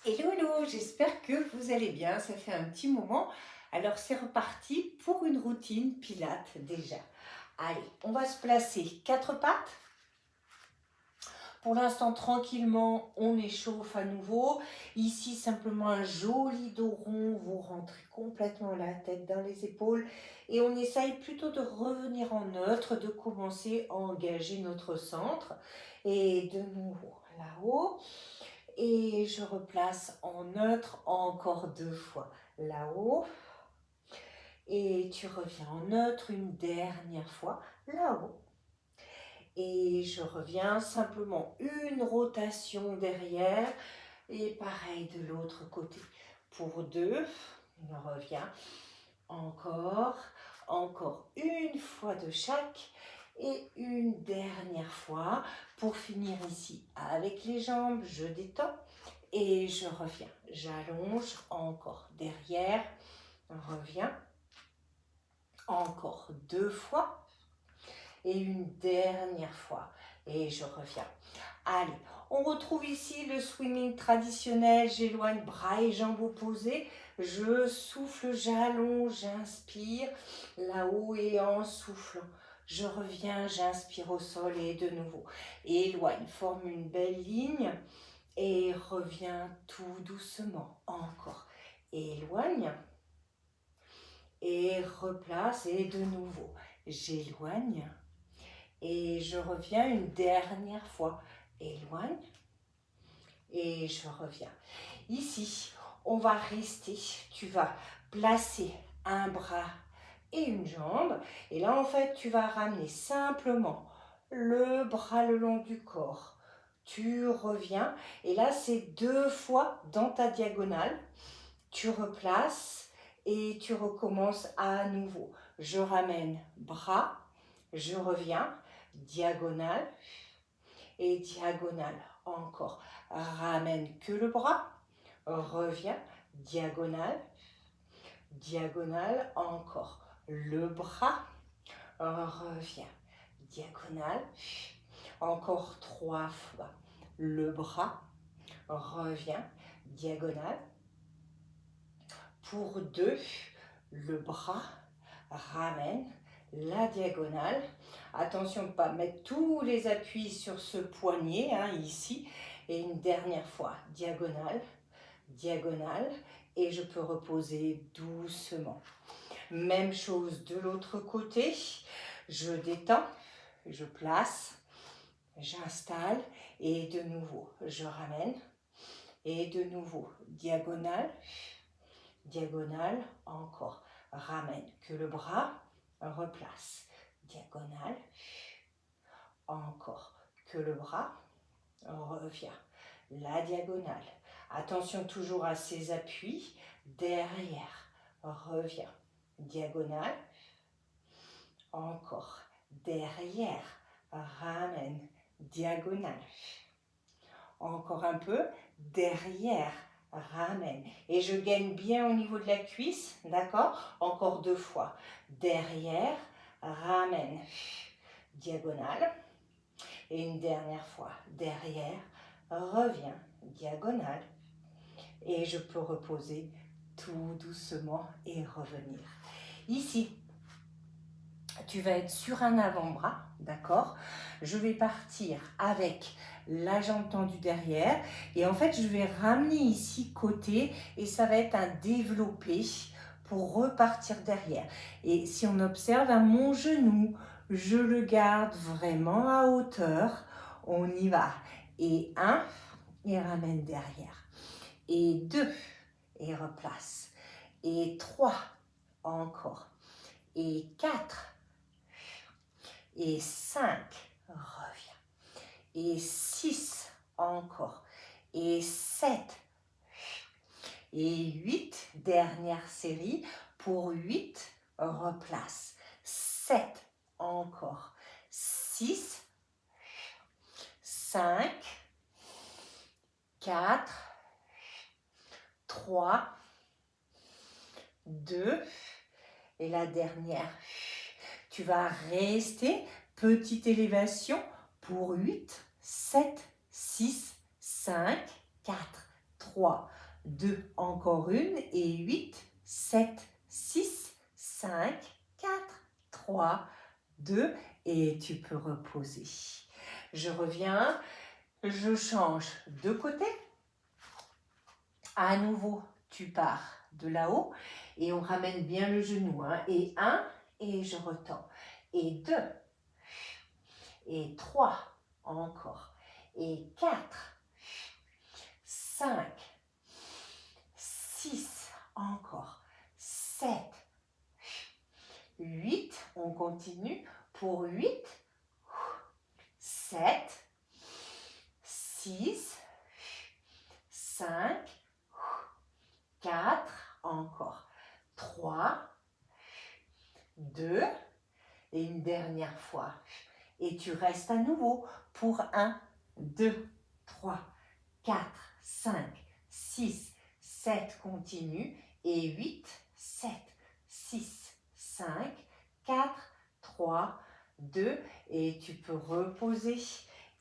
Hello, hello, j'espère que vous allez bien, ça fait un petit moment. Alors c'est reparti pour une routine Pilates déjà. Allez, on va se placer quatre pattes. Pour l'instant, tranquillement, on échauffe à nouveau. Ici, simplement un joli dos rond, vous rentrez complètement la tête dans les épaules et on essaye plutôt de revenir en neutre, de commencer à engager notre centre. Et de nouveau, là-haut. Et je replace en neutre encore deux fois là-haut. Et tu reviens en neutre une dernière fois là-haut. Et je reviens simplement une rotation derrière. Et pareil de l'autre côté. Pour deux, on revient encore, encore une fois de chaque. Et une dernière fois pour finir ici avec les jambes, je détends. Et je reviens, j'allonge encore derrière, reviens, encore deux fois et une dernière fois et je reviens. Allez, on retrouve ici le swimming traditionnel, j'éloigne bras et jambes opposés, je souffle, j'allonge, j'inspire là-haut et en soufflant. Je reviens, j'inspire au sol et de nouveau. Éloigne, forme une belle ligne. Et reviens tout doucement, encore. Éloigne. Et replace. Et de nouveau, j'éloigne. Et je reviens une dernière fois. Éloigne. Et je reviens. Ici, on va rester. Tu vas placer un bras et une jambe. Et là, en fait, tu vas ramener simplement le bras le long du corps. Tu reviens et là c'est deux fois dans ta diagonale. Tu replaces et tu recommences à nouveau. Je ramène bras, je reviens, diagonale et diagonale encore. Ramène que le bras, reviens, diagonale, diagonale encore. Le bras, reviens, diagonale. Encore trois fois. Le bras revient, diagonale. Pour deux, le bras ramène la diagonale. Attention de ne pas mettre tous les appuis sur ce poignet, ici. Et une dernière fois, diagonale, diagonale. Et je peux reposer doucement. Même chose de l'autre côté. Je détends, je place. J'installe et de nouveau, je ramène et de nouveau, diagonale, diagonale, encore, ramène que le bras, replace, diagonale, encore que le bras, revient, la diagonale. Attention toujours à ces appuis, derrière, revient, diagonale, encore, derrière, ramène, diagonale. Encore un peu, derrière, ramène. Et je gagne bien au niveau de la cuisse, d'accord? Encore deux fois. Derrière, ramène, diagonale. Et une dernière fois, derrière, reviens, diagonale. Et je peux reposer tout doucement et revenir. Ici, tu vas être sur un avant-bras, d'accord? Je vais partir avec la jambe tendue derrière et en fait je vais ramener ici côté et ça va être un développé pour repartir derrière. Et si on observe à mon genou, je le garde vraiment à hauteur, on y va. Et un, et ramène derrière. Et deux, et replace. Et trois, encore. Et quatre, et 5, reviens. Et 6, encore. Et 7, et 8, dernière série. Pour 8, replace. 7, encore. 6, 5, 4, 3, 2, et la dernière. Tu vas rester, petite élévation pour 8, 7, 6, 5, 4, 3, 3, 2, encore une, et 8, 7, 6, 5, 4, 3, 2, et tu peux reposer. Je reviens, je change de côté. À nouveau, tu pars de là-haut et on ramène bien le genou. Hein. Et 1, et je retends. Et 2, et 3, encore. Et 4, 5, 6, encore. 7, 8, on continue pour 8, 7, 6, 5, 4, encore. 3, 2, et une dernière fois. Et tu restes à nouveau pour 1, 2, 3, 4, 5, 6, 7, continue. Et 8, 7, 6, 5, 4, 3, 2. Et tu peux reposer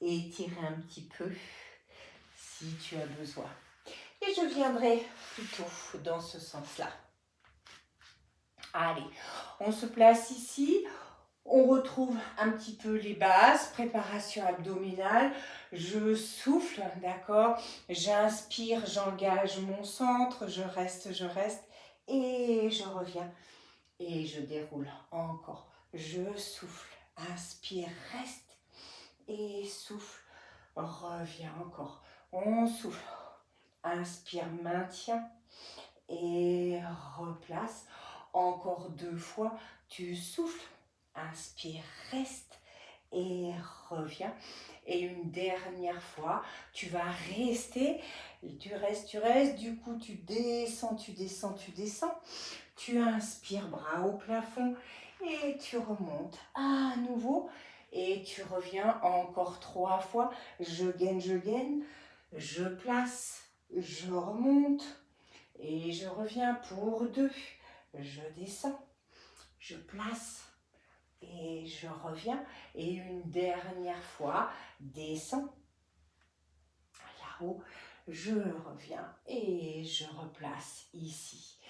et étirer un petit peu si tu as besoin. Et je viendrai plutôt dans ce sens-là. Allez, on se place ici. On retrouve un petit peu les bases, préparation abdominale. Je souffle, d'accord? J'inspire, j'engage mon centre, je reste et je reviens et je déroule encore. Je souffle, inspire, reste et souffle, reviens encore. On souffle, inspire, maintient et replace. Encore 2 fois, tu souffles. Inspire, reste et reviens. Et une dernière fois, tu vas rester. Tu restes. Du coup, tu descends. Tu inspires, bras au plafond. Et tu remontes à nouveau. Et tu reviens encore 3 fois. Je gaine. Je place. Je remonte. Et je reviens pour 2. Je descends. Je place. Et je reviens. Et une dernière fois, descends. Là-haut, je reviens et je replace ici.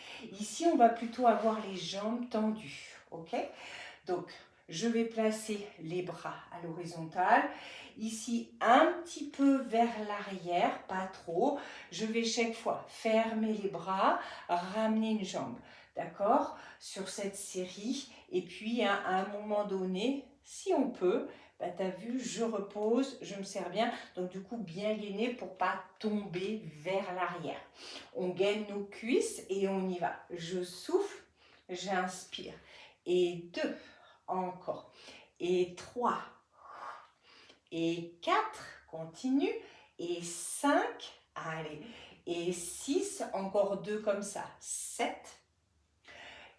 Ici, on va plutôt avoir les jambes tendues. Ok? Donc, je vais placer les bras à l'horizontale. Ici, un petit peu vers l'arrière, pas trop. Je vais chaque fois fermer les bras, ramener une jambe. D'accord? Sur cette série. Et puis, à un moment donné, si on peut, bah, tu as vu, je repose, je me serre bien. Donc, du coup, bien gainer pour pas tomber vers l'arrière. On gaine nos cuisses et on y va. Je souffle, j'inspire. Et 2, encore. Et 3, et 4, continue. Et 5, allez. Et 6, encore 2 comme ça. 7,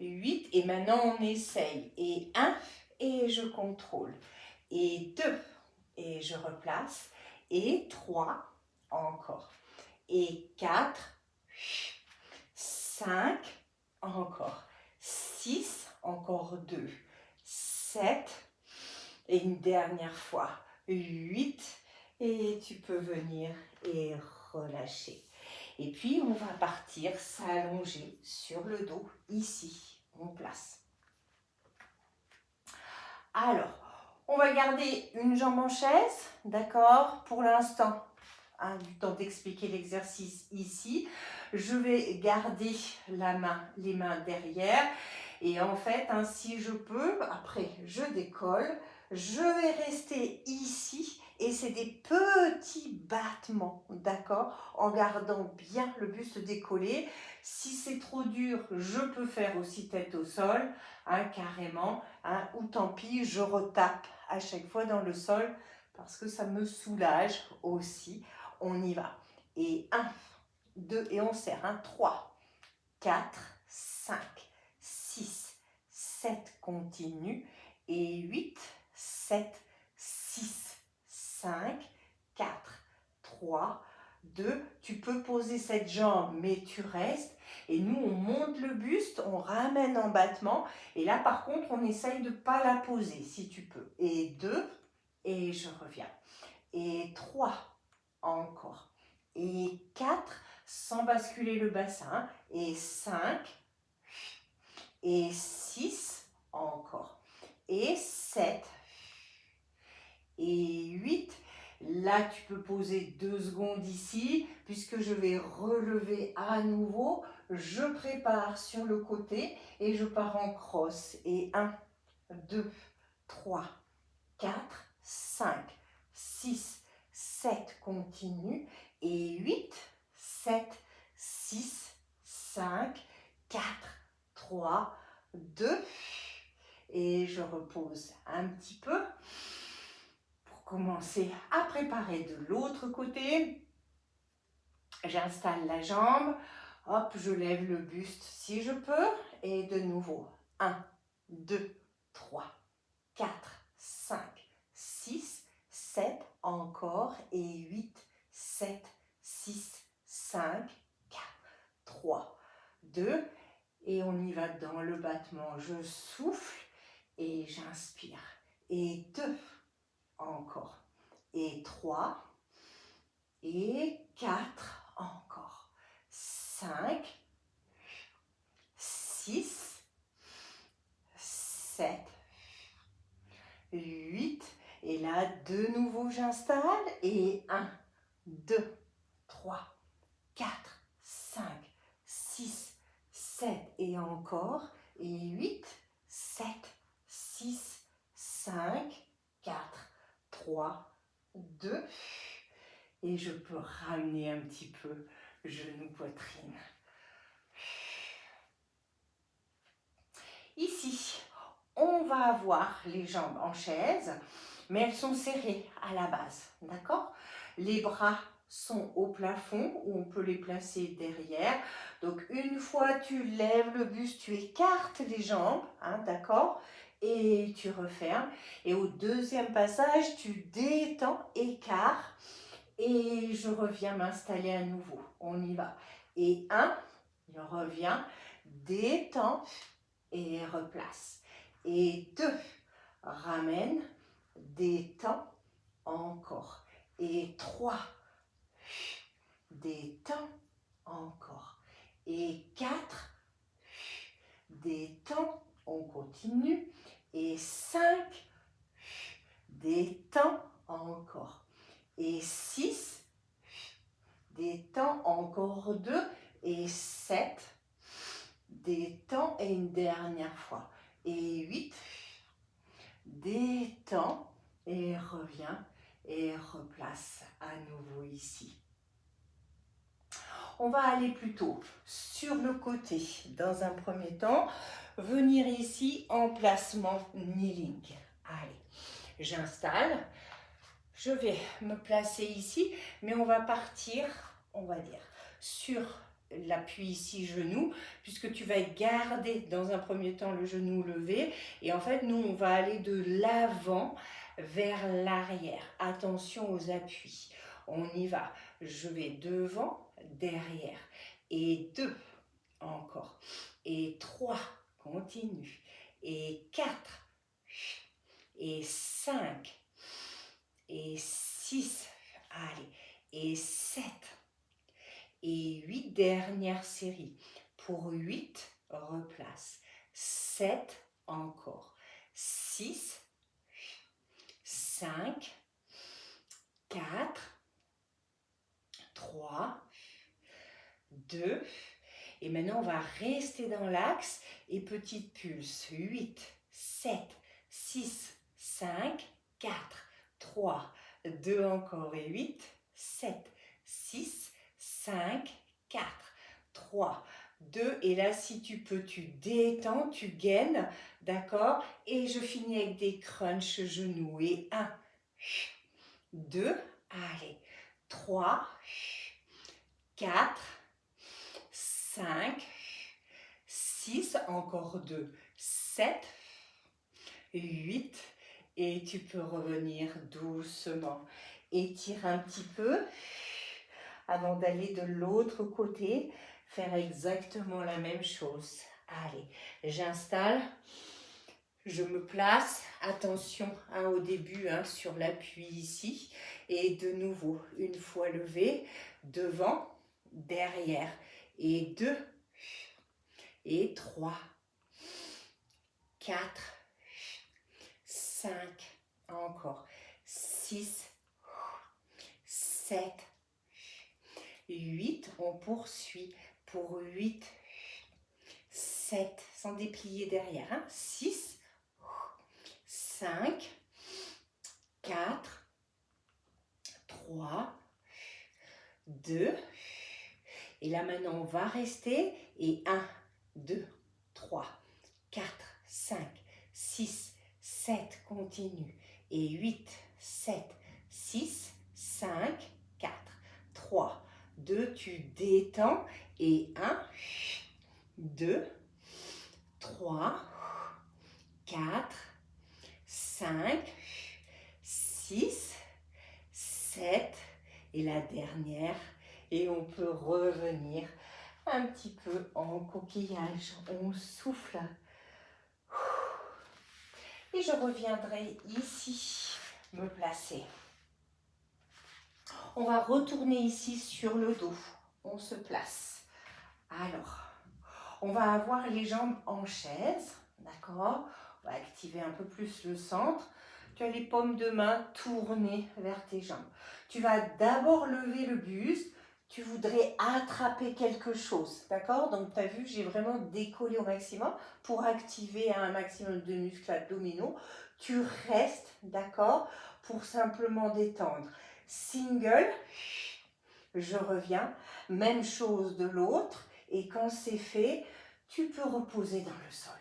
8, et maintenant on essaye. Et 1, et je contrôle. Et 2, et je replace. Et 3, encore. Et 4, 5, encore. 6, encore 2. 7, et une dernière fois. 8, et tu peux venir et relâcher. Et puis, on va partir s'allonger sur le dos, ici, on place. Alors, on va garder une jambe en chaise, d'accord? Pour l'instant, du temps d'expliquer l'exercice ici, je vais garder les mains derrière. Et en fait, si je peux, après, je décolle, je vais rester ici. Et c'est des petits battements, d'accord? En gardant bien le buste décollé. Si c'est trop dur, je peux faire aussi tête au sol, carrément. Ou tant pis, je retape à chaque fois dans le sol parce que ça me soulage aussi. On y va. Et 1, 2, et on serre. 3, 4, 5, 6, 7, continue. Et 8, 7, 6, 5, 4, 3, 2. Tu peux poser cette jambe, mais tu restes. Et nous, on monte le buste, on ramène en battement. Et là, par contre, on essaye de ne pas la poser, si tu peux. Et 2, et je reviens. Et 3, encore. Et 4, sans basculer le bassin. Et 5, et 6, encore. Et 7, et 8. Là, tu peux poser 2 secondes ici, puisque je vais relever à nouveau. Je prépare sur le côté et je pars en crosse. Et 1, 2, 3, 4, 5, 6, 7, continue. Et 8, 7, 6, 5, 4, 3, 2. Et je repose un petit peu pour commencer à préparer de l'autre côté. J'installe la jambe. Hop, je lève le buste si je peux. Et de nouveau, 1, 2, 3, 4, 5, 6, 7, encore. Et 8, 7, 6, 5, 4, 3, 2. Et on y va dans le battement. Je souffle et j'inspire. Et 2, encore. Et 3, et 4, encore. 5, 6, 7, 8. Et là, de nouveau, j'installe. Et 1, 2, 3, 4, 5, 6, 7. Et encore. Et 8, 7, 6, 5, 4, 3, 2. Et je peux ramener un petit peu genou, poitrine. Ici, on va avoir les jambes en chaise, mais elles sont serrées à la base, d'accord? Les bras sont au plafond, où on peut les placer derrière. Donc, une fois tu lèves le buste, tu écartes les jambes, hein, d'accord? Et tu refermes. Et au deuxième passage, tu détends, écart. Et je reviens m'installer à nouveau. On y va. Et 1, je reviens, détends et replace. Et 2, ramène, détends, encore. Et 3, détends, encore. Et 4, détends, on continue. Et 5, détends, encore. Et 6, détends, encore 2, et 7, détends, et une dernière fois. Et 8, détends, et reviens, et replace à nouveau ici. On va aller plutôt sur le côté dans un premier temps, venir ici en placement kneeling. Allez, j'installe. Je vais me placer ici, mais on va partir, on va dire, sur l'appui ici genou, puisque tu vas garder dans un premier temps le genou levé. Et en fait, nous, on va aller de l'avant vers l'arrière. Attention aux appuis. On y va. Je vais devant, derrière. Et 2, encore. Et 3, continue. Et 4, et 5, et 6, allez, et 7, et 8, dernière série. Pour 8, replace. 7, encore. 6, 5, 4, 3, 2, et maintenant on va rester dans l'axe et petite pulse. 8, 7, 6, 5, 4, 3, 2 encore et 8, 7, 6, 5, 4, 3, 2. Et là, si tu peux, tu détends, tu gaines, d'accord? Et je finis avec des crunchs genoux. Et 1, 2, allez, 3, 4, 5, 6, encore 2, 7, 8, et tu peux revenir doucement. Étire un petit peu avant d'aller de l'autre côté, faire exactement la même chose. Allez, j'installe, je me place, attention hein, au début hein, sur l'appui ici, et de nouveau, une fois levé, devant, derrière. Et 2, et 3, 4, 5, encore, 6, 7, 8, on poursuit pour 8, 7, sans déplier derrière, hein, 6, 5, 4, 3, 2, et là maintenant on va rester, et 1, 2, 3, 4, 5, 6, 7, continue, et 8, 7, 6, 5, 4, 3, 2, tu détends, et 1, 2, 3, 4, 5, 6, 7, et la dernière, et on peut revenir un petit peu en coquillage, on souffle, et je reviendrai ici me placer. On va retourner ici sur le dos, on se place. Alors, on va avoir les jambes en chaise, d'accord? On va activer un peu plus le centre. Tu as les paumes de main tournées vers tes jambes. Tu vas d'abord lever le buste. Tu voudrais attraper quelque chose, d'accord? Donc, tu as vu, j'ai vraiment décollé au maximum pour activer un maximum de muscles abdominaux. Tu restes, d'accord? Pour simplement détendre. Single, je reviens. Même chose de l'autre. Et quand c'est fait, tu peux reposer dans le sol.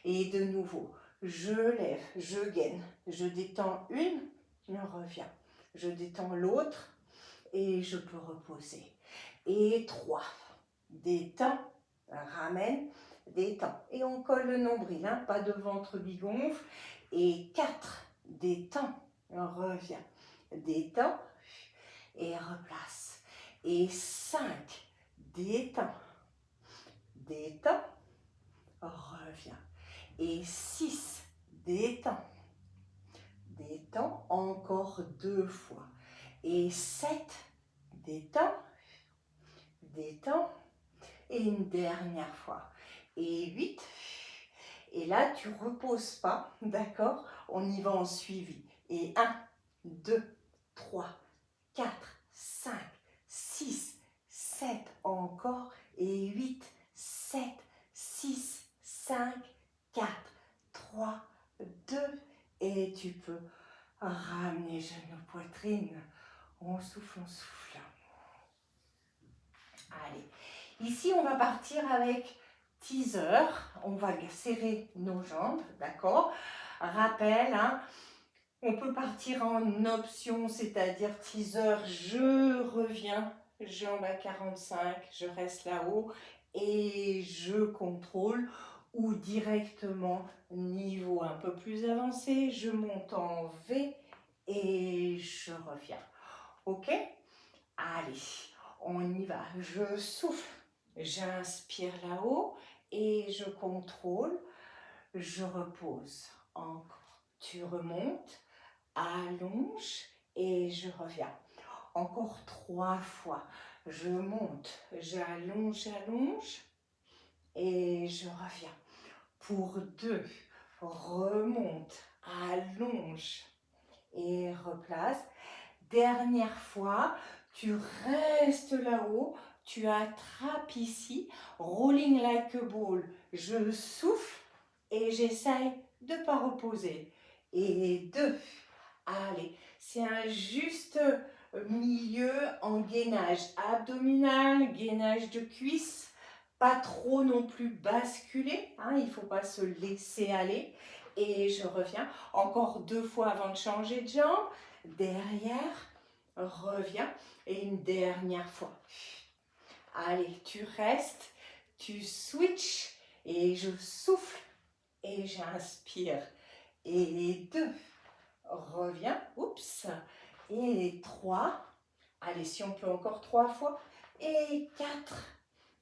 Et de nouveau, je lève, je gaine, je détends une, je reviens. Je détends l'autre et je peux reposer. Et 3, détends, ramène, détends. Et on colle le nombril, hein, pas de ventre bigonfle. Et 4, détends, reviens. Détends et replace. Et 5, détends, détends, reviens. Et 6, détends, détends, encore 2 fois. Et 7, détends, détends, et une dernière fois. Et 8, et là tu reposes pas, d'accord? On y va en suivi. Et 1, 2, 3, 4, 5, 6, 7, encore, et 8, 7, 6, 5, 4, 3, 2, et tu peux ramener genoux, poitrine. On souffle, on souffle. Allez, ici on va partir avec teaser. On va serrer nos jambes, d'accord? Rappel, hein, on peut partir en option, c'est-à-dire teaser, je reviens, jambes à 45, je reste là-haut et je contrôle, ou directement niveau un peu plus avancé, je monte en V et je reviens. Ok? Allez, on y va. Je souffle, j'inspire là-haut et je contrôle, je repose. Encore, tu remontes, allonge et je reviens. Encore 3 fois. Je monte, j'allonge, j'allonge et je reviens. Pour 2, remonte, allonge et replace. Dernière fois, tu restes là-haut, tu attrapes ici, rolling like a ball. Je souffle et j'essaye de ne pas reposer. Et 2, allez, c'est un juste milieu en gainage abdominal, gainage de cuisses, pas trop non plus basculer, hein, il ne faut pas se laisser aller. Et je reviens encore 2 fois avant de changer de jambe, derrière, reviens, et une dernière fois. Allez, tu restes, tu switches, et je souffle, et j'inspire. Et 2, reviens, oups, et 3, allez, si on peut encore 3 fois, et 4,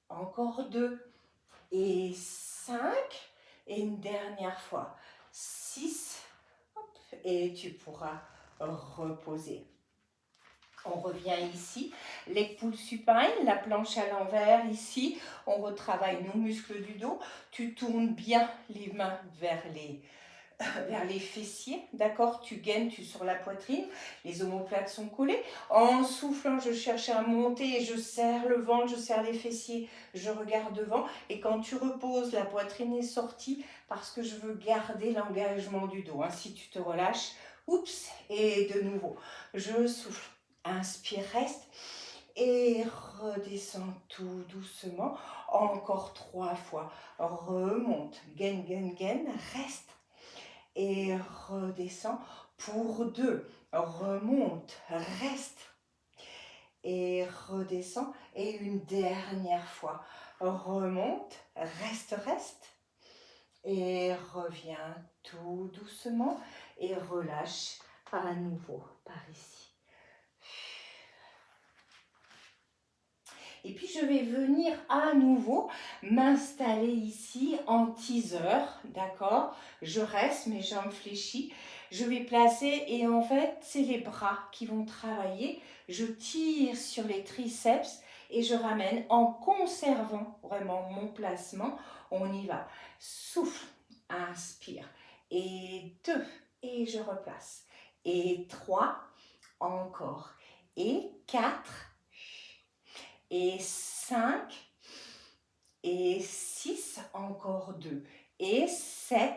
encore 2, et 5, et une dernière fois, 6, hop, et tu pourras reposer. On revient ici, leg pull supine, la planche à l'envers ici. On retravaille nos muscles du dos. Tu tournes bien les mains vers les fessiers, d'accord? Tu gaines, tu sur la poitrine, les omoplates sont collées. En soufflant, je cherche à monter et je serre le ventre, je serre les fessiers, je regarde devant. Et quand tu reposes, la poitrine est sortie parce que je veux garder l'engagement du dos. Hein. Si tu te relâches, oups, et de nouveau, je souffle. Inspire, reste et redescends tout doucement. Encore 3 fois. Remonte, gaine, gaine, gaine, reste et redescends pour 2. Remonte, reste et redescends. Et une dernière fois. Remonte, reste, reste et reviens tout doucement et relâche à nouveau par ici. Et puis je vais venir à nouveau m'installer ici en teaser, d'accord? Je reste, mes jambes fléchies. Je vais placer et en fait, c'est les bras qui vont travailler. Je tire sur les triceps et je ramène en conservant vraiment mon placement. On y va. Souffle, inspire. Et 2, et je replace. Et 3, encore. Et 4, et 5, et 6, encore 2, et 7,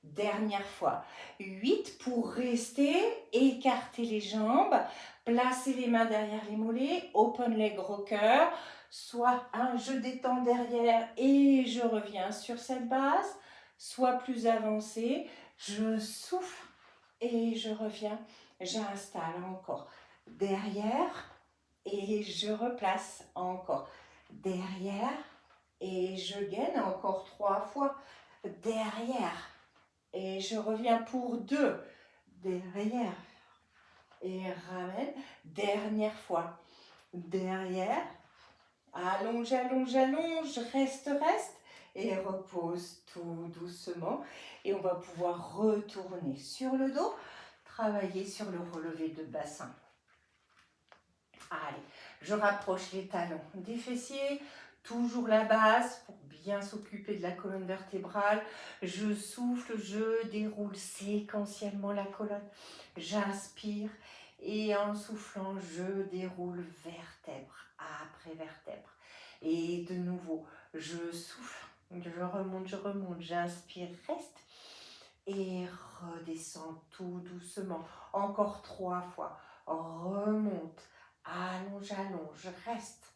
dernière fois, 8 pour rester, écarter les jambes, placer les mains derrière les mollets, open leg rocker, soit je détends derrière et je reviens sur cette base, soit plus avancé, je souffle et je reviens, j'installe encore derrière, et je replace encore derrière et je gaine encore 3 fois derrière et je reviens pour 2 derrière et ramène dernière fois derrière, allonge, allonge, allonge, reste, reste et repose tout doucement et on va pouvoir retourner sur le dos, travailler sur le relevé de bassin. Allez, je rapproche les talons des fessiers, toujours la base pour bien s'occuper de la colonne vertébrale. Je souffle, je déroule séquentiellement la colonne. J'inspire et en soufflant, je déroule vertèbre après vertèbre. Et de nouveau, je souffle, je remonte, j'inspire, reste et redescends tout doucement. Encore 3 fois, remonte. Allonge, allonge, reste.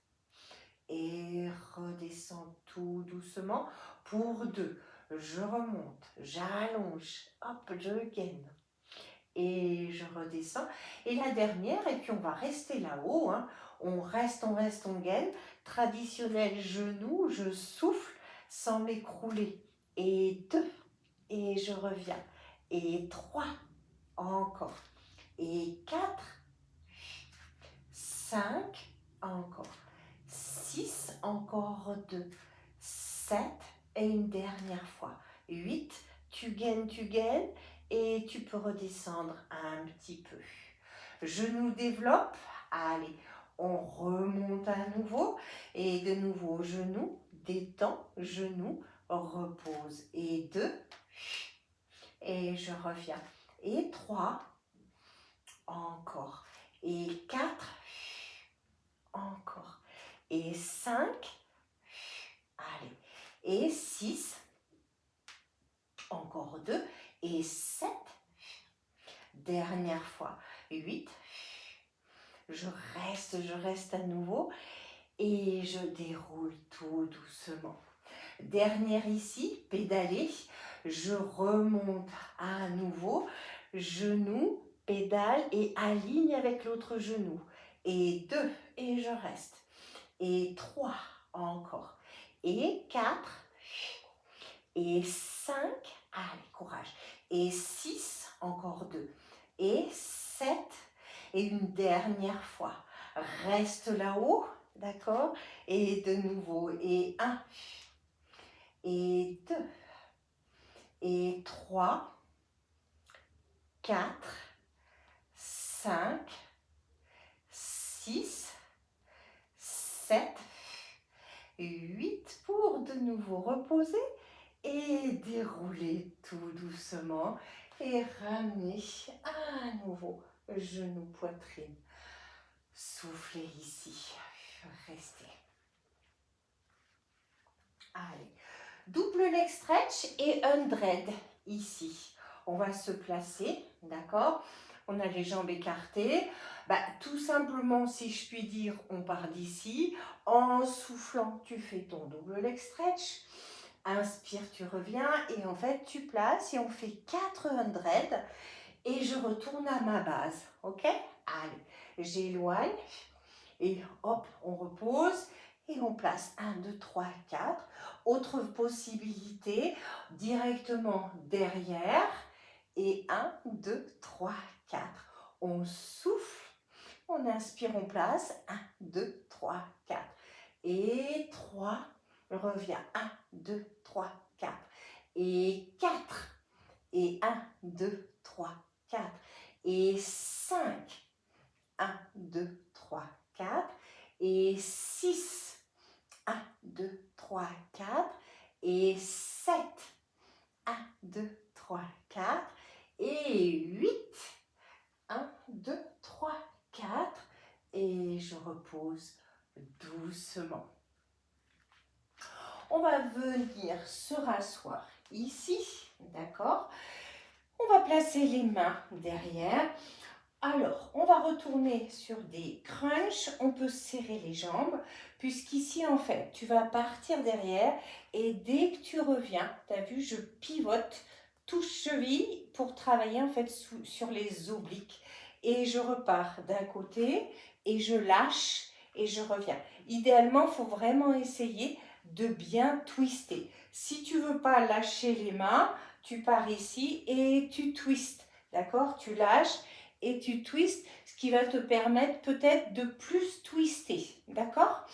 Et redescends tout doucement pour 2. Je remonte, j'allonge, hop, je gaine. Et je redescends. Et la dernière, et puis on va rester là-haut. Hein. On reste, on gaine. Traditionnel genou, je souffle sans m'écrouler. Et 2. Et je reviens. Et 3. Encore. Et 4. 5, encore. 6, encore 2. 7, et une dernière fois. 8, tu gaines, et tu peux redescendre un petit peu. Genou développe, allez, on remonte à nouveau, et de nouveau, genou, détend, genou, repose, et 2, et je reviens, et 3, encore, et 4, encore. Et 5, allez. Et 6, encore 2. Et 7, dernière fois. 8, je reste à nouveau. Et je déroule tout doucement. Dernière ici, pédaler. Je remonte à nouveau. Genou, pédale et aligne avec l'autre genou. Et 2, et je reste. Et 3, encore. Et 4, et 5, allez, courage. Et 6, encore 2. Et 7, et une dernière fois. Reste là-haut, d'accord? Et de nouveau, et 1, et 2, et 3, 4, 5, 6, 7, 8 pour de nouveau reposer et dérouler tout doucement et ramener à nouveau genou, poitrine. Soufflez ici, restez. Allez, double leg stretch et 100 ici. On va se placer, d'accord? On a les jambes écartées. Tout simplement, si je puis dire, on part d'ici. En soufflant, tu fais ton double leg stretch. Inspire, tu reviens et en fait, tu places et on fait 400 et je retourne à ma base, ok? Allez, j'éloigne et hop, on repose et on place 1, 2, 3, 4. Autre possibilité, directement derrière et 1, 2, 3, 4. On souffle, on inspire, on place 1, 2, 3, 4. Et 3, reviens 1, 2, 3, 4. Et 4. Et 1, 2, 3, 4. Et 5. 1, 2, 3, 4. Et 6. 1, 2, 3, 4. Et 7. 1, 2, 3, 4. Et 8. 1, 2, 3, 4. Et je repose doucement. On va venir se rasseoir ici, d'accord? On va placer les mains derrière. Alors, on va retourner sur des crunchs. On peut serrer les jambes, puisqu'ici, en fait, tu vas partir derrière et dès que tu reviens, tu as vu, je pivote, touche cheville pour travailler en fait sur les obliques. Et je repars d'un côté et je lâche et je reviens. Idéalement, il faut vraiment essayer de bien twister. Si tu veux pas lâcher les mains, tu pars ici et tu twistes, d'accord? Tu lâches et tu twistes, ce qui va te permettre peut-être de plus twister, d'accord?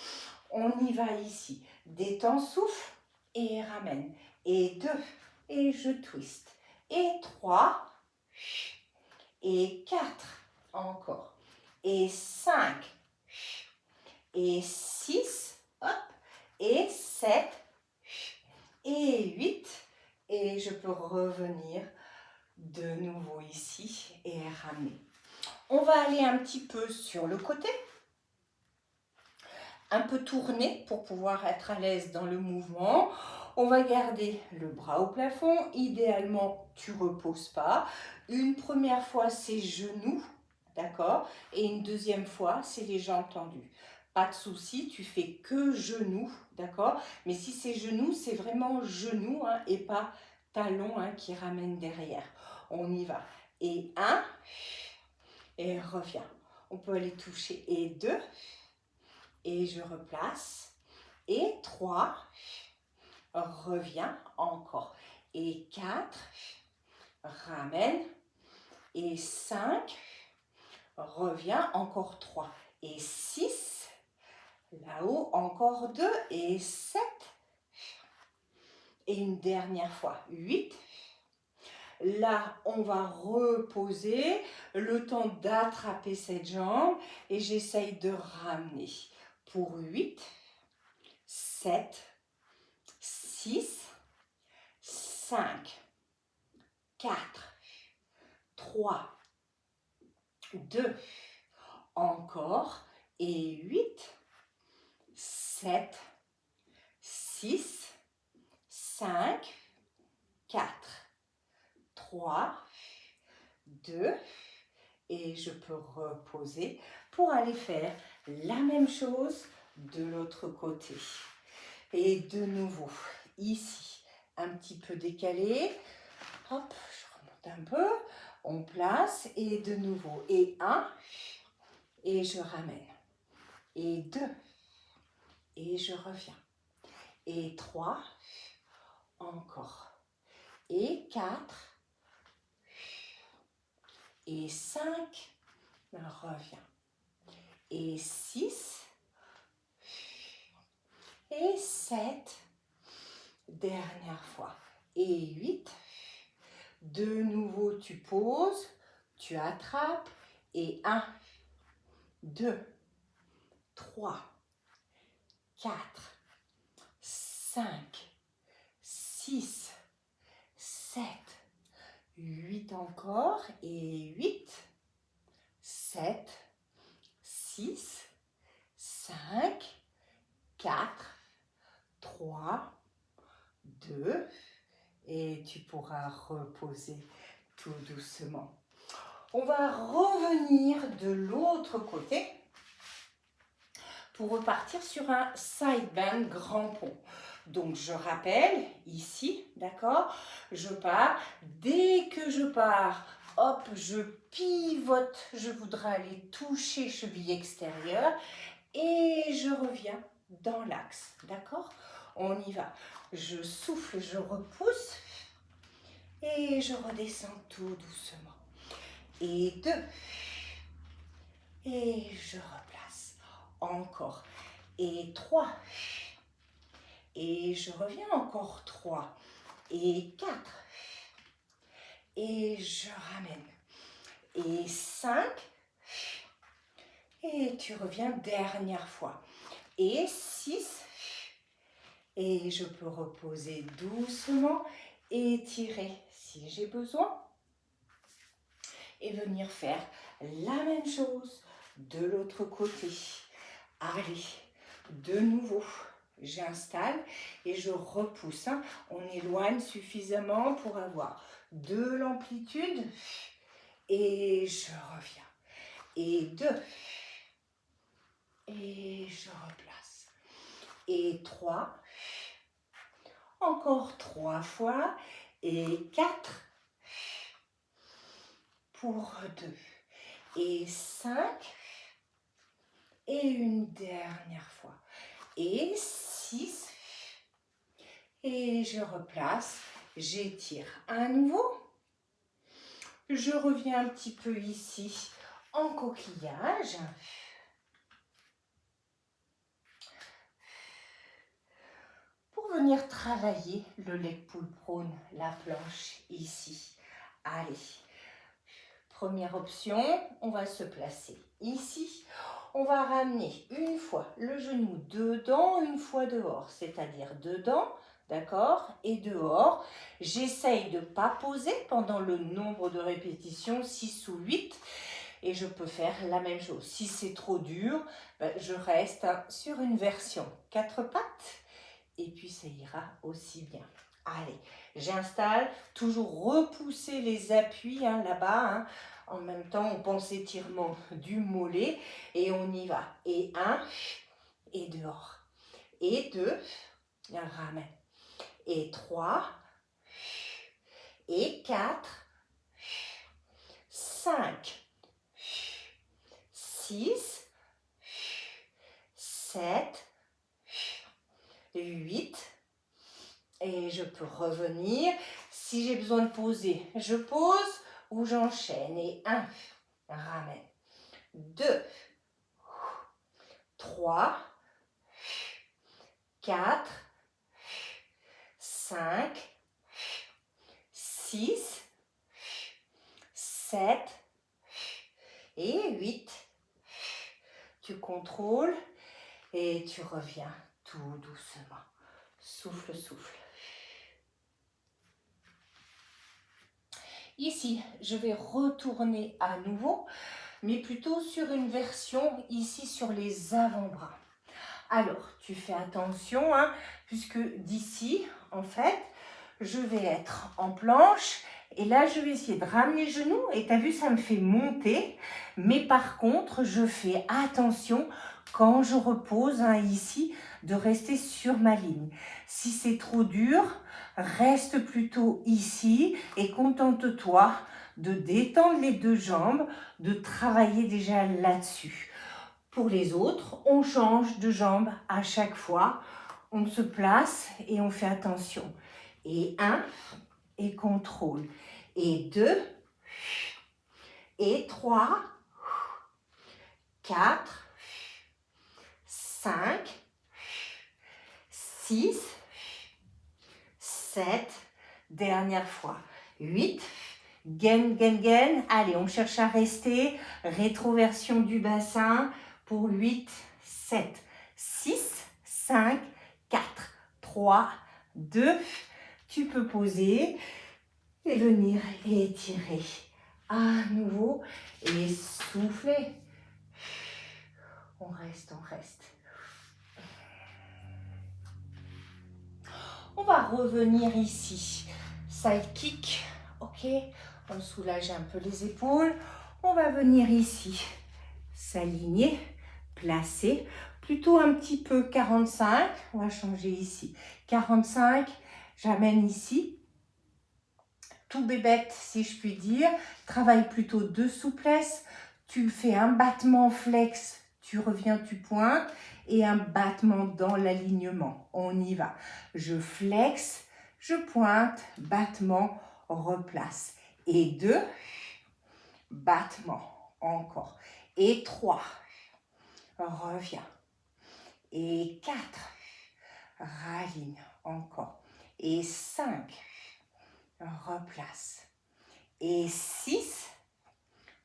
On y va ici. Détends, souffle et ramène. Et 2, et je twiste. Et 3, et 4, encore. Et 5, et 6, hop, et 7, et 8, et je peux revenir de nouveau ici et ramener. On va aller un petit peu sur le côté, un peu tourner pour pouvoir être à l'aise dans le mouvement. On va garder le bras au plafond, idéalement tu reposes pas. Une première fois c'est genoux, d'accord? Et une deuxième fois c'est les jambes tendues. Pas de souci, tu fais que genoux, d'accord? Mais si c'est genoux, c'est vraiment genoux hein, et pas talons hein, qui ramènent derrière. On y va. Et 1, et reviens. On peut aller toucher. Et 2, et je replace. Et 3, reviens encore. Et 4, ramène. Et 5, reviens, encore 3. Et 6, là-haut, encore 2. Et 7, et une dernière fois, 8. Là, on va reposer le temps d'attraper cette jambe et j'essaye de ramener pour 8, 7, 6, 5, 4, 3, 2, encore et 8, 7, 6, 5, 4, 3, 2, et je peux reposer pour aller faire la même chose de l'autre côté. Et de nouveau, ici, un petit peu décalé. Hop, je remonte un peu. On place et de nouveau. Et 1, et je ramène. Et 2, et je reviens. Et 3, encore. Et 4, et 5, reviens. Et 6, et 7, dernière fois. Et 8, de nouveau tu poses, tu attrapes. Et 1, 2, 3, 4, 5, 6, 7, 8 encore et 8, 7, 6, 5, 4, 3, 2 et tu pourras reposer tout doucement. On va revenir de l'autre côté pour repartir sur un side bend grand pont. Donc je rappelle ici, d'accord, je pars, dès que je pars, hop, je pivote, je voudrais aller toucher cheville extérieure et je reviens dans l'axe, d'accord? On y va. Je souffle, je repousse et je redescends tout doucement. Et 2. Et je replace. Encore. Et 3. Et je reviens encore 3. Et 4. Et je ramène. Et 5. Et tu reviens dernière fois. Et 6. Et je peux reposer doucement, étirer si j'ai besoin. Et venir faire la même chose de l'autre côté. Allez, de nouveau, j'installe et je repousse. On éloigne suffisamment pour avoir de l'amplitude. Et je reviens. Et 2. Et je replace. Et 3. Encore 3 fois. Et 4. Pour 2. Et 5. Et une dernière fois. Et 6. Et je replace. J'étire à nouveau. Je reviens un petit peu ici en coquillage. Pour venir travailler le leg pull prone, la planche ici. Allez. Première option, on va se placer ici. On va ramener une fois le genou dedans, une fois dehors. C'est-à-dire dedans, d'accord, et dehors. J'essaye de ne pas poser pendant le nombre de répétitions, 6 ou 8. Et je peux faire la même chose. Si c'est trop dur, je reste sur une version 4 pattes. Et puis ça ira aussi bien. Allez, j'installe, toujours repousser les appuis là-bas. En même temps, on pense étirement du mollet et on y va. Et 1, et dehors. Et 2, ramène. Et 3, et 4, 5, 6, 7, 8. Et je peux revenir. Si j'ai besoin de poser, je pose ou j'enchaîne. Et 1, ramène. 2, 3, 4, 5, 6, 7 et 8. Tu contrôles et tu reviens tout doucement. Souffle, souffle. Ici, je vais retourner à nouveau, mais plutôt sur une version ici sur les avant-bras. Alors, tu fais attention, puisque d'ici, en fait, je vais être en planche. Et là, je vais essayer de ramener les genoux. Et tu as vu, ça me fait monter. Mais par contre, je fais attention quand je repose ici, de rester sur ma ligne. Si c'est trop dur, reste plutôt ici et contente-toi de détendre les deux jambes, de travailler déjà là-dessus. Pour les autres, on change de jambe à chaque fois. On se place et on fait attention. Et 1, et contrôle. Et 2, et 3, 4, 5, 6, 7, dernière fois, 8, gain, gain, gain. Allez, on cherche à rester. Rétroversion du bassin pour 8, 7, 6, 5, 4, 3, 2. Tu peux poser et venir étirer à nouveau et souffler. On reste, on reste. On va revenir ici. Side kick, ok. On soulage un peu les épaules. On va venir ici, s'aligner, placer, plutôt un petit peu 45. On va changer ici. 45, j'amène ici. Tout bébête, si je puis dire. Travaille plutôt de souplesse. Tu fais un battement flex, tu reviens, tu pointes. Et un battement dans l'alignement. On y va. Je flex, je pointe, battement, replace. Et 2, battement, encore. Et 3, reviens. Et 4, raligne, encore. Et 5, replace. Et 6,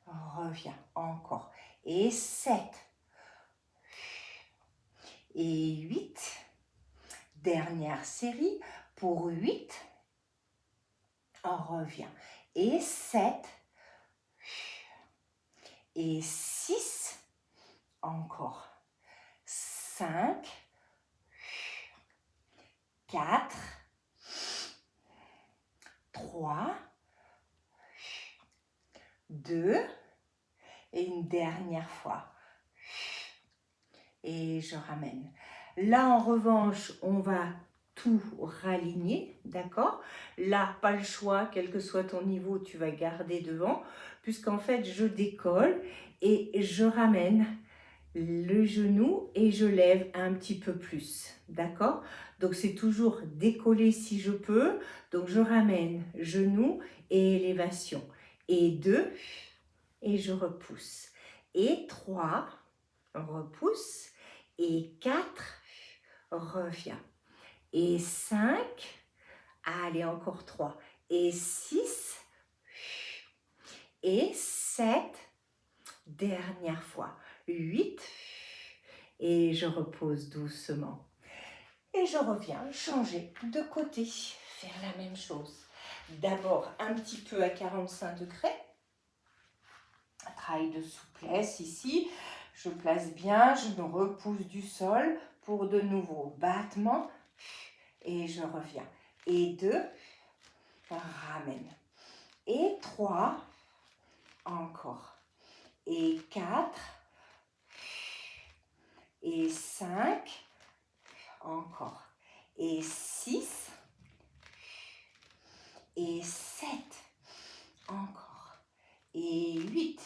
reviens, encore. Et 7, et 8, dernière série, pour 8, on revient, et 7, et 6, encore, 5, 4, 3, 2, et une dernière fois. Et je ramène. Là, en revanche, on va tout raligner, d'accord? Là, pas le choix, quel que soit ton niveau, tu vas garder devant, puisqu'en fait, je décolle et je ramène le genou et je lève un petit peu plus, d'accord? Donc, c'est toujours décoller si je peux. Donc, je ramène genou et élévation. Et 2, et je repousse. Et 3, repousse. Et 4, reviens. Et 5, allez, encore 3. Et 6, et 7, dernière fois. 8, et je repose doucement. Et je reviens changer de côté, faire la même chose. D'abord, un petit peu à 45 degrés. Travail de souplesse ici. Je place bien, je me repousse du sol pour de nouveau battement. Et je reviens. Et 2, ramène. Et 3, encore. Et 4, et 5, encore. Et 6, et 7, encore. Et 8.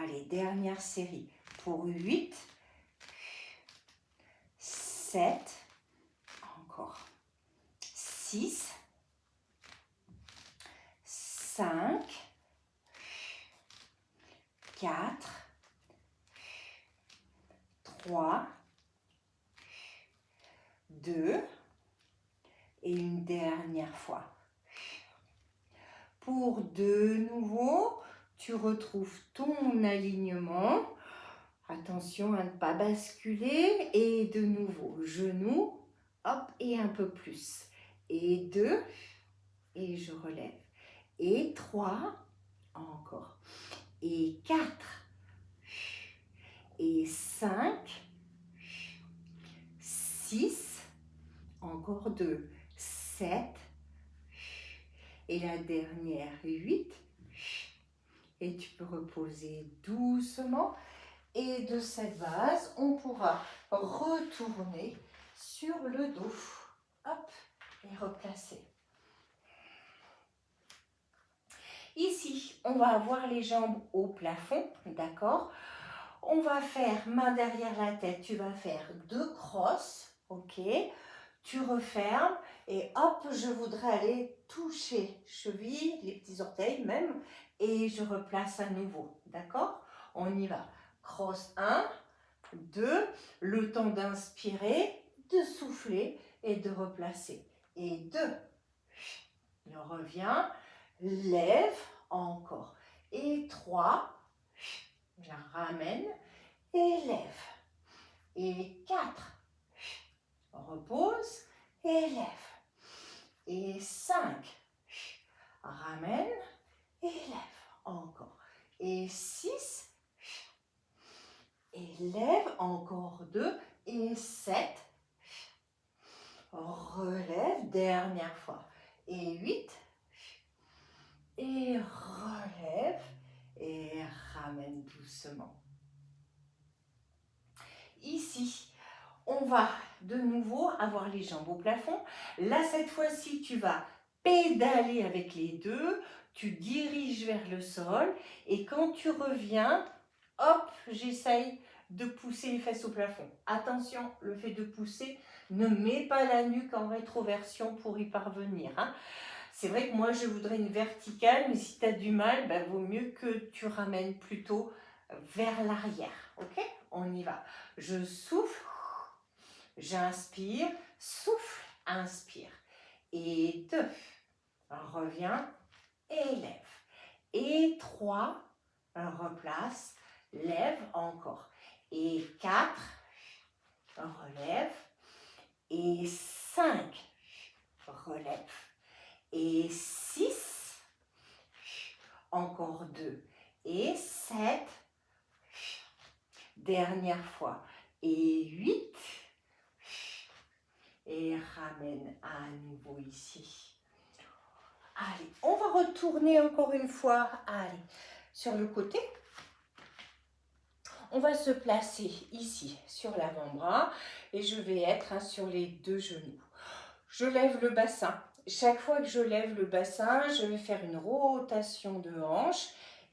Allez, dernière série. Pour 8, 7, encore. 6, 5, 4, 3, 2, et une dernière fois. Pour de nouveau, tu retrouves ton alignement. Attention à ne pas basculer. Et de nouveau, genou, hop, et un peu plus. Et 2, et je relève. Et 3, encore. Et 4, et 5, 6, encore 2, 7, et la dernière 8, et tu peux reposer doucement. Et de cette base, on pourra retourner sur le dos. Hop, et replacer. Ici, on va avoir les jambes au plafond, d'accord? On va faire main derrière la tête, tu vas faire 2 crosses, ok? Tu refermes et hop, je voudrais aller toucher cheville, les petits orteils même, et je replace à nouveau, d'accord? On y va. Cross 1, 2, le temps d'inspirer, de souffler et de replacer. Et 2, je reviens, lève, encore. Et 3, je ramène et lève. Et 4. Repose et lève. Et 5. Ramène et lève. Encore. Et 6. Et lève. Encore 2. Et 7. Relève. Dernière fois. Et 8. Et relève. Et ramène doucement. Ici, on va de nouveau avoir les jambes au plafond. Là, cette fois-ci, tu vas pédaler avec les deux. Tu diriges vers le sol. Et quand tu reviens, hop, j'essaye de pousser les fesses au plafond. Attention, le fait de pousser, ne mets pas la nuque en rétroversion pour y parvenir. Hein. C'est vrai que moi, je voudrais une verticale, mais si tu as du mal, ben, vaut mieux que tu ramènes plutôt vers l'arrière. Ok? On y va. Je souffle, j'inspire, souffle, inspire. Et 2, reviens et lève. Et 3, replace, lève encore. Et 4, relève. Et 5, relève. Et 6, encore 2. Et 7, dernière fois. Et 8, et ramène à nouveau ici. Allez, on va retourner encore une fois. Allez, sur le côté. On va se placer ici sur l'avant-bras et je vais être sur les deux genoux. Je lève le bassin. Chaque fois que je lève le bassin, je vais faire une rotation de hanche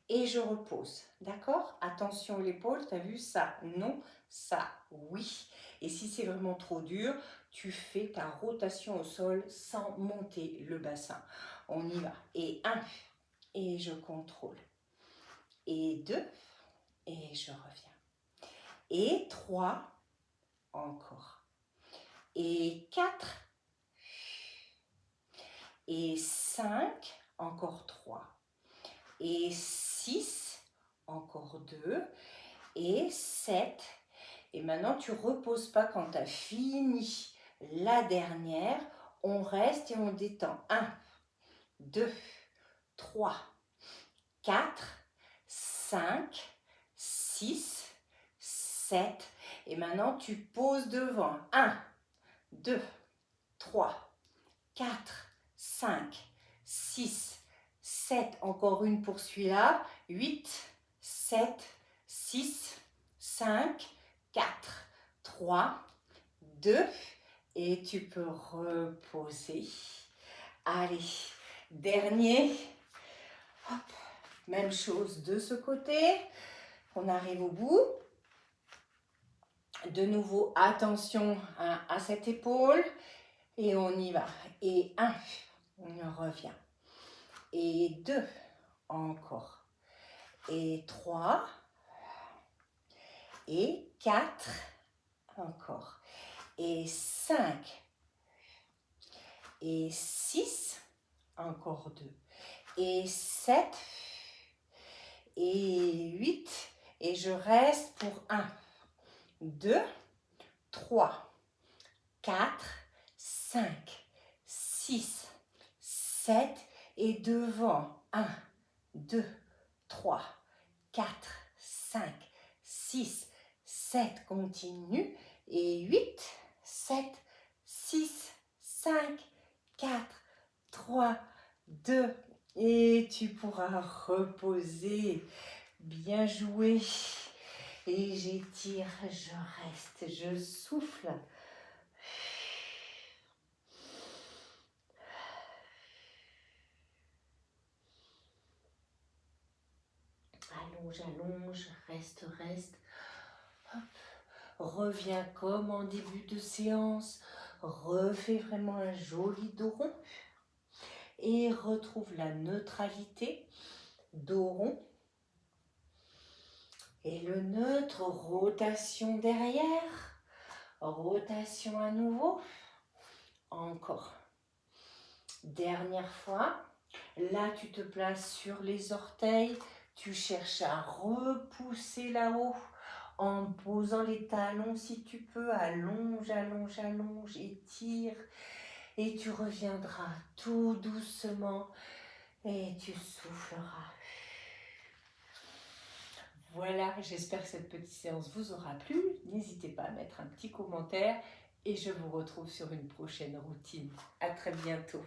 et je repose. D'accord? Attention l'épaule, tu as vu ça? Non, ça, oui. Et si c'est vraiment trop dur, tu fais ta rotation au sol sans monter le bassin. On y va. Et 1, et je contrôle. Et 2, et je reviens. Et 3, encore. Et 4, et 5, encore 3. Et 6, encore 2. Et 7. Et maintenant, tu ne reposes pas quand tu as fini la dernière. On reste et on détend. 1, 2, 3, 4, 5, 6, 7. Et maintenant, tu poses devant. 1, 2, 3, 4, 5, 6, 7. Encore une pour celui-là. 8, 7, 6, 5, 4, 3, 2. Et tu peux reposer. Allez, dernier. Hop. Même chose de ce côté. On arrive au bout. De nouveau, attention à cette épaule. Et on y va. Et 1, on revient. Et 2, encore. Et 3. Et 4, encore. Et 5. Et 6, encore 2. Et 7. Et 8. Et je reste pour 1, 2, 3, 4, 5, 6, 7. Et devant, 1, 2, 3, 4, 5, 6, 7. Continue. Et 8, 7, 6, 5, 4, 3, 2. Et tu pourras reposer. Bien joué. Et j'étire, je reste, je souffle. Allonge, allonge, reste, reste. Hop. Reviens comme en début de séance. Refais vraiment un joli dos rond. Et retrouve la neutralité. Dos rond. Et le neutre, rotation derrière. Rotation à nouveau. Encore. Dernière fois. Là, tu te places sur les orteils. Tu cherches à repousser là-haut. en posant les talons si tu peux, allonge, allonge, allonge, étire. Et tu reviendras tout doucement et tu souffleras. Voilà, j'espère que cette petite séance vous aura plu. N'hésitez pas à mettre un petit commentaire et je vous retrouve sur une prochaine routine. À très bientôt.